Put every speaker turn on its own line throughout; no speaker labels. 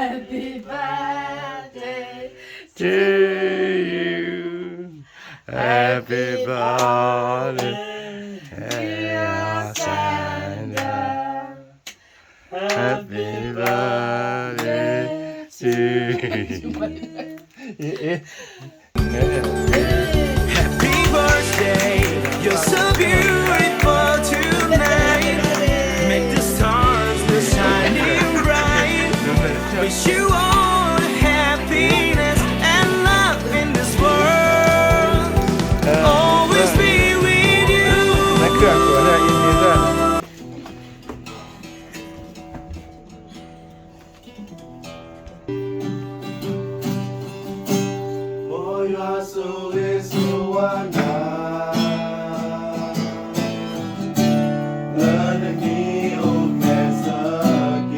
Happy birthday
to you. Happy birthday, dear Santa. Happy birthday to you.
Happy birthday, you're so beautiful tonight. Make the stars go shining bright. Wish you all the happiness and love in this world. Always be with you.
นักเครื่องตัวเนี่ยอินดีด้วย
모여 속에서 왔나 너는 네 옷에서기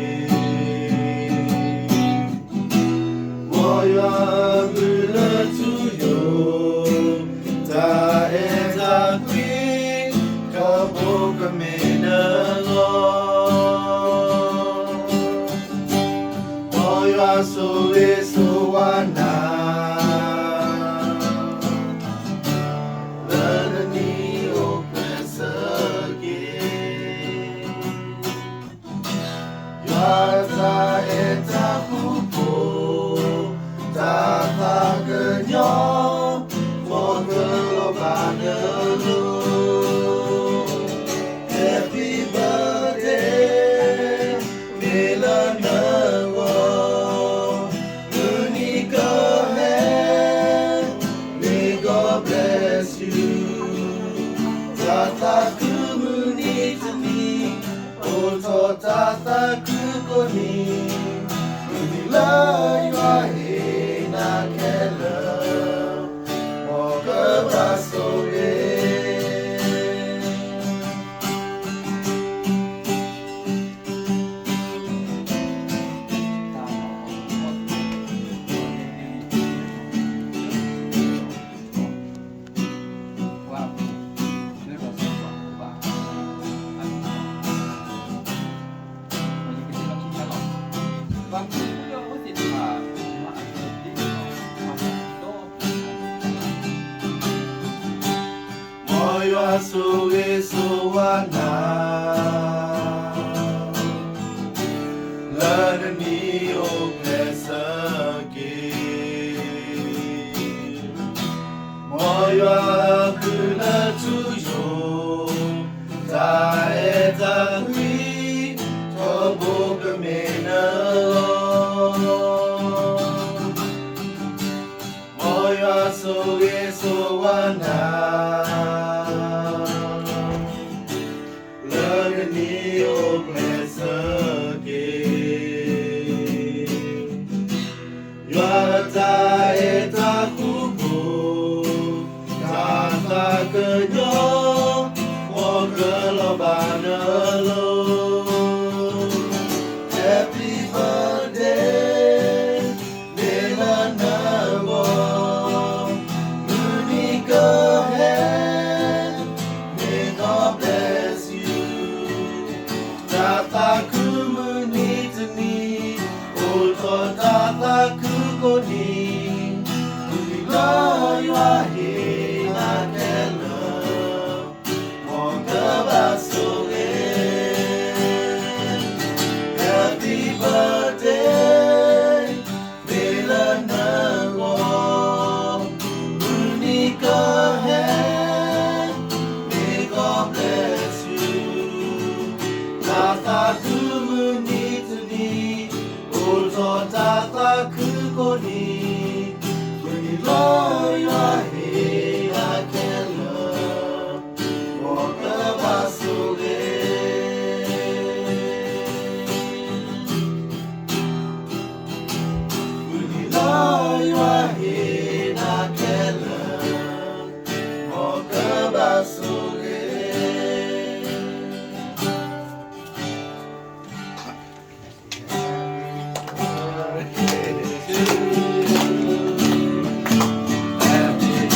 모여 불러주요 다해자 귀 거북한 미는고 모여 속에서 왔나 Yasae tapupo tatakenyo Mogelo banelu Happy birthday Milanango Unikahe May God bless you Tatakumunitani Oto tatakukoni Unilayo na kela Mokabasoye 모여 속에서 왔나 너는 네 옷에서기 모여 불러주요 다해자 귀 거북음에는 모여 속에서 왔나 너는 네 옷에서기 여자의 다구고 다다 그녀 먹으러 바늘로 Happy birthday 밀어나고 우니까해 May God bless you 다다크문이드니 올터 다다크고니 우리가 해나게나 먹어봤소에 Happy birthday 밀어나고 우니까해 May God bless you 다다크문이드니 올더 다다크고니 우리가 해나게나 먹어봤소에 우리가 해나게나 먹어봤소에 Happy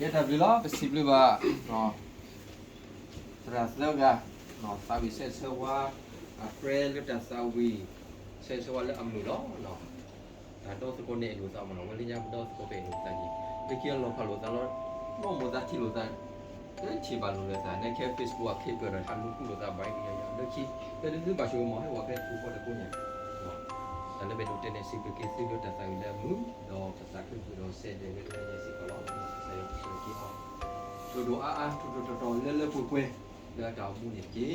ya tapi lo pasti beli ba no terasa ga no sawi sewa friend kita sawi sewa le amnu lo no do su ko ne lu sa mo no wali nya do su ko pe lu sa ji de kia lo pha lo ta lo no mo da ti lo ta chi ba lo le sa ne ke Facebook ke pe ra ta lu ku lo ta bai ya ya de chi de de ba shu mo hai wa ke tu ko de ko nya no ta le be do te ne si ke si do ta sa wi le mu do ta sa ku do se de le ne si ko lo sa yo so ki ho do a le le pu pu le ta mu ni ki